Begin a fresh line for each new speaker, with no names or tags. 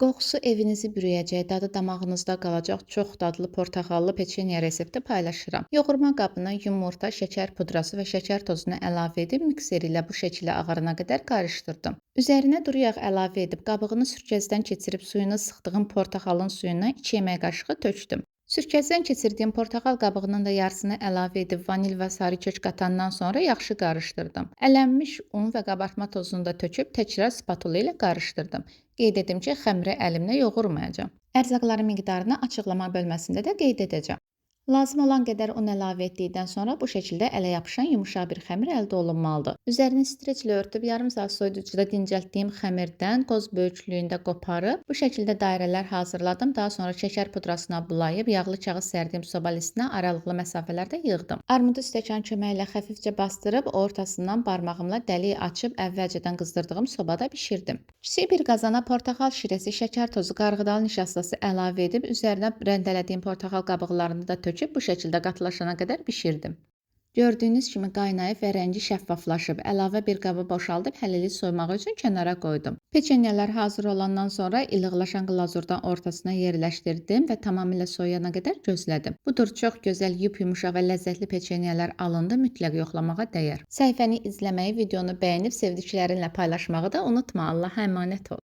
Qoxusu evinizi bürüyəcək, dadı damağınızda qalacaq çox dadlı portaxallı peçenya resepti paylaşıram. Yoğurma qabına yumurta, şəkər pudrası və şəkər tozunu əlavə edib mikser ilə bu şəkildə ağarana qədər qarışdırdım. Üzərinə duru yağ əlavə edib qabığını sürkəzdən keçirib suyunu sıxdığım portaxalın suyundan 2 yemək qaşığı tökdüm. Sürkəzdən keçirdiyim portaxal qabığının da yarısını əlavə edib vanil və sarı kök qatandan sonra yaxşı qarışdırdım. Ələnmiş un və qabartma tozunu da töküb təkrar spatula ilə qarışdırdım. Qeyd edim ki, xəmiri əlimlə yoğurmayacağam. Ərzaqların miqdarını açıqlama bölməsində də qeyd edəcəm. Lazım olan qədər un əlavə etdikdən sonra bu şəkildə ələ yapışan yumşaq bir xəmir əldə olunmalıdır. Üzerini streçlə örtüb yarım saat soyuducuda dincəltdiyim xəmirdən qoz böyüklüyündə qoparıb bu şəkildə dairələr hazırladım. Daha sonra şəkər pudrasına bulayıb yağlı kağız sərdiyim soba listinə aralıqlı məsafələrdə yığdım. Armudu stəkan köməyi ilə xəfifcə bastırıb ortasından barmağımla dəlik açıb əvvəlcədən qızdırdığım sobada bişirdim. Kiçik bir qazana portaxal şirəsi, şəkər tozu, qarğıdalı nişastası əlavə edib üzərinə rəndələdiyim portaxal qabıqlarını da töküb bu şəkildə qatılaşana qədər bişirdim. Gördüyünüz kimi qaynayıb və rəngi şəffaflaşıb. Əlavə bir qaba boşaldıb hələlik soymağı üçün kənara qoydum. Peçenyalar hazır olandan sonra ilığlaşan qlazurdan ortasına yerləşdirdim və tamamilə soyuyana qədər gözlədim. Budur, çox gözəl, yumuşaq və ləzzətli peçenyalar alındı. Mütləq yoxlamağa dəyər. Səhifəni izləməyi, videonu bəyənib sevdiklərinlə paylaşmağı da unutma. Allaha əmanət ol.